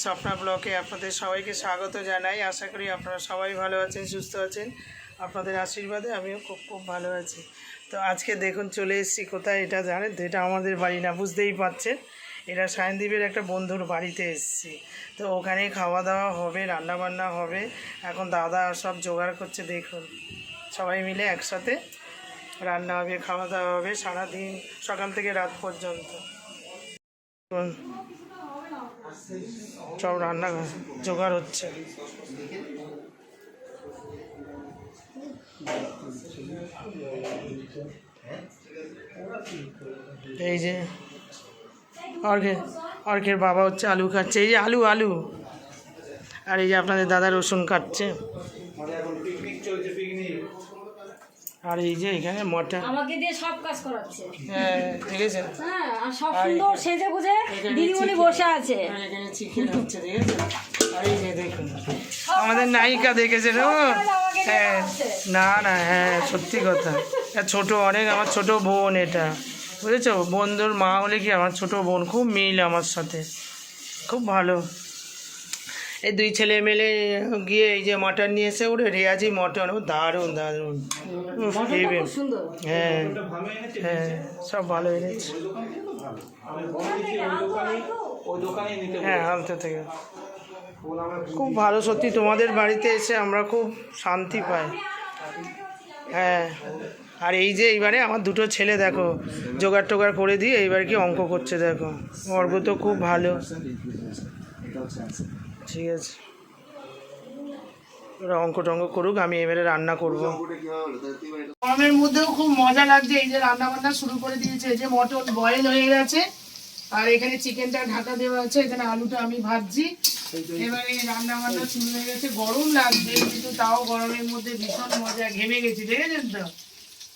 স্বপ্না ব্লকে আপনাদের সবাইকে স্বাগত জানাই। আশা করি আপনারা সবাই ভালো আছেন, সুস্থ আছেন। আপনাদের আশীর্বাদে আমিও খুব খুব ভালো আছি। তো আজকে দেখুন চলে এসেছি কোথায়, এটা জানেন তো, এটা আমাদের বাড়ি না, বুঝতেই পারছেন। এটা সায়নদ্বীপের একটা বন্ধুর বাড়িতে এসেছি। তো ওখানে খাওয়া দাওয়া হবে, রান্না বান্না হবে। এখন দাদা সব জোগাড় করছে, দেখুন সবাই মিলে একসাথে রান্না হবে, খাওয়া দাওয়া হবে সারাদিন, সকাল থেকে রাত পর্যন্ত। সব রান্না জোগাড় হচ্ছে। এই যে অর্কের বাবা হচ্ছে আলু খাচ্ছে, এই যে আলু আলু, আর এই যে আপনাদের দাদা রসুন কাটছে, আর এই যে এখানে মটন আমাকে দিয়ে সব কাজ করাচ্ছে। হ্যাঁ ঠিক আছে, হ্যাঁ, আর সব সুন্দর সেজে গুজে দিদিমণি বসে আছে। এখানে চিকেন হচ্ছে, ঠিক আছে। আর এই যে দেখুন আমাদের নায়িকা দেখেছেন ও, হ্যাঁ না না, হ্যাঁ সত্যি কথা, ছোট অনেক, আমার ছোট বোন এটা, বুঝেছো? বন্ধুর মা হলে কি আমার ছোট বোন, খুব মিল আমার সাথে, খুব ভালো। এই দুই ছেলে মেলে গিয়ে এই যে মটন নিয়ে এসে, ওরে রেয়াজি মটন, ও দারুণ দারুণ, হ্যাঁ হ্যাঁ সব ভালো এনেছে, হ্যাঁ আনতে থেকে খুব ভালো। সত্যি তোমাদের বাড়িতে এসে আমরা খুব শান্তি পাই। হ্যাঁ, আর এই যে এইবারে আমার দুটো ছেলে দেখো জোগাড় টোগাড় করে দিয়ে এইবার কি অঙ্ক করছে, দেখো অর্ঘ তো খুব ভালো, ঠিক আছে ওরা অঙ্ক টঙ্ক করুক, আমি এবারে রান্না করব। গরমের মধ্যেও খুব মজা লাগছে। এই যে রান্না বান্না শুরু করে দিয়েছে, এই যে মটন বয়েল হয়ে গেছে, আর এখানে চিকেনটা ঢাকা দেওয়া আছে, এখানে আলুটা আমি ভাজছি। এবারে রান্না বান্না শুরু হয়ে গেছে। গরম লাগছে কিন্তু তাও গরমের মধ্যে ভীষণ মজা, ঘেমে গেছি, দেখেছেন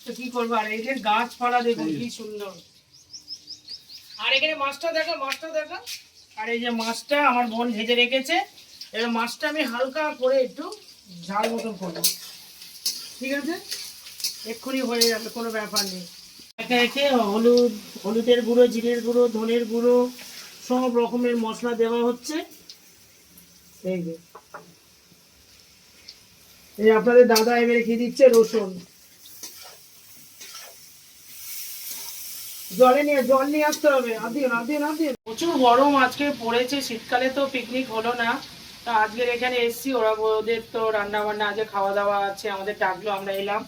তো কি করবো। আর এই যে গাছপালা দেখুন কি সুন্দর, আর এখানে মাছটা দেখো, মাছটা দেখো, আর এই যে মাছটা আমার বোন ভেজে রেখেছে। এবার মাছটা আমি হালকা করে একটু ঝাল মতন করবো, ঠিক আছে, এক্ষুনি হয়ে যাবে, কোনো ব্যাপার নেই। একে একে হলুদের গুঁড়ো, জিরের গুঁড়ো, ধনের গুঁড়ো, সব রকমের মশলা দেওয়া হচ্ছে। এই যে এই আপনাদের দাদা এবারে কি দিচ্ছে, রসুন। জল নিয়ে আসতে হবে, প্রচুর গরম আজকে পড়েছে। শীতকালে তো পিকনিক হলো না, তা আজকের এখানে এসছি, ওরা ওদের তো রান্না বান্না আজকে খাওয়া দাওয়া আছে, আমাদের ডাকলো, আমরা এলাম।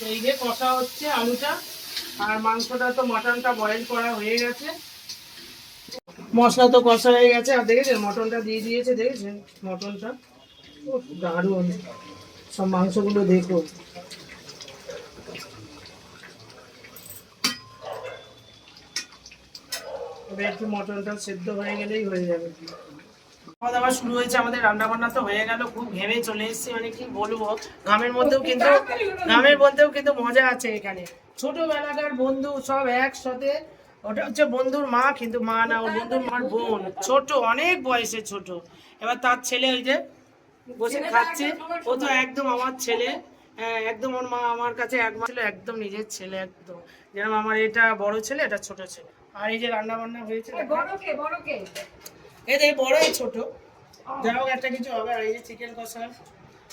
এই যে কষা হচ্ছে আলুটা, আর মাংসটা তো মটনটা বয়েল করা হয়ে গেছে, মশলা তো কষা হয়ে গেছে। আর দেখেছেন মটনটা দিয়ে দিয়েছে, দেখেছেন মটনটা দারুণ, সব মাংসগুলো দেখো। একটু মটনটা সেদ্ধ হয়ে গেলেই হয়ে যাবে। খাওয়া দাওয়া শুরু হয়েছে আমাদের, রান্না বান্না তো হয়ে গেল, খুব ঘেমে চলে এসেছি, মানে কি বলবো, ঘামের মধ্যেও কিন্তু মজা আছে এখানে। ছোটবেলাকার বন্ধু সব একসাথে, ওটা হচ্ছে বন্ধুর মা, কিন্তু মা না, ও বন্ধুর মার বোন, ছোট অনেক বয়সে ছোট। এবার তার ছেলে ওই যে বসে খাচ্ছে, ও তো একদম আমার ছেলে, হ্যাঁ একদম, ওর মা আমার কাছে একমাত্র ছিল, একদম নিজের ছেলে, একদম যেরকম আমার এটা বড় ছেলে, এটা ছোট ছেলে। আর এই যে রান্না বান্না হয়েছে, এই বড় এই ছোট, যাই হোক একটা কিছু হবে। আর এই যে চিকেন কষা,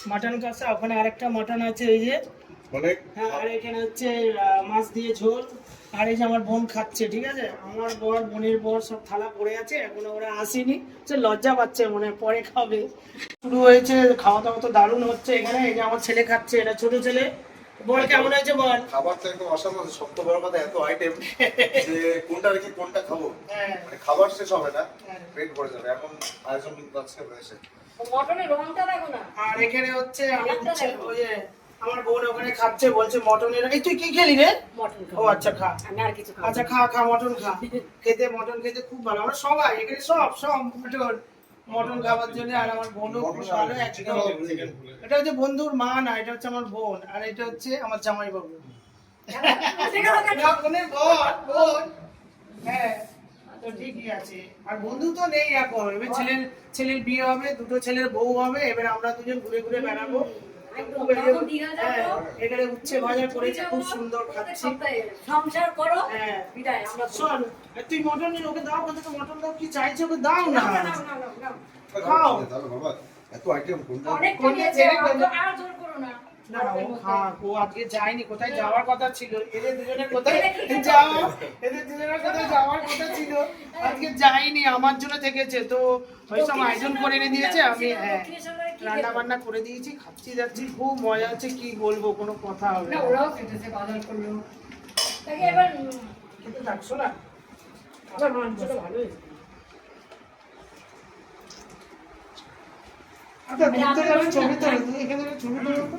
মাটন কষা, ওখানে আরেকটা মাটন আছে, এই যে হ্যাঁ, আর এখানে হচ্ছে মাছ দিয়ে ঝোল। আর এই যে আমার বোন খাচ্ছে, ঠিক আছে, আমার বর, বোনের বর সব থালা পড়ে আছে, এখনো ওরা আসেনি, লজ্জা পাচ্ছে মনে হয়, পরে খাবে। শুরু হয়েছে, খাওয়া দাওয়া তো দারুণ হচ্ছে এখানে। এই যে আমার ছেলে খাচ্ছে, এটা ছোট ছেলে। বল কেমন হয়েছে বল। খাবার তো একদম অসাধারণ, সবথেকে বড় কথা এত আইটেম যে কোনটা রেখে কোনটা খাবো, মানে খাবার শেষ হবে না, পেট ভরে যাবে, এখন আয়োজন কিন্তু আজকে হয়েছে। মটনের রংটা দেখো না। আর এখানে হচ্ছে ওই যে আমার বোন ওখানে খাচ্ছে, বলছে মটনের, এই তুই কি খেলি রে? মটন। ও আচ্ছা খা, আমি আর কিছু খাবো। আচ্ছা খা মটন খা, মটন খেতে খুব ভালো, আমরা সবাই এখানে সব মটন খাবার জন্য। আর আমার বোনও খুব ভালো, একদম। এটা হচ্ছে বন্ধুর মা না, এটা হচ্ছে আমার বোন, আর এটা হচ্ছে আমার জামাই বাবু, বোনের বোন, হ্যাঁ তো ঠিকই আছে। আর বন্ধু তো নেই এখন, এবার ছেলের বিয়ে হবে, দুটো ছেলের বউ হবে, এবার আমরা দুজন ঘুরে ঘুরে বেড়াবো, দীঘা হ্যাঁ, যাবো, এখানে উচ্ছে ভাজা করেছে, খুব সুন্দর খাচ্ছি। সপ্তাহে সংসার করো, হ্যাঁ, বিদায় আমরা শোন, তুই মটন নিয়ে ওকে দাও, বলতে তো মটন দাও, কি চাইছে ওকে দাও না। নাও। খাও তাহলে বাবা এত আইটেম কোনটা অনেক কোনটা নিয়েছে, ছেড়ে আর জোর করো না। না, ও খাক, ও আজকে যায়নি, কোথায় যাওয়ার কথা ছিল, এদের দুজনের কোথায় যাওয়ার কথা ছিল, আজকে যায়নি, আমার জন্য থেকেছে, তো ওই সব আয়োজন করে এনে দিয়েছে, আমি হ্যাঁ রান্না বান্না করে দিয়েছি, খাচ্ছি যাচ্ছি, খুব মজা হচ্ছে, কি বলবো, কোনো কথা হবে না, না। ওরাও খেতেছে, বাজার করলো। তাকে এবার খেতে থাকছো না, আবার মাংসটা ভালো হয়েছে। আচ্ছা, ঘুরতে যাবে, ছবি তোলো, তুমি এখানে ছবি তোলো তো।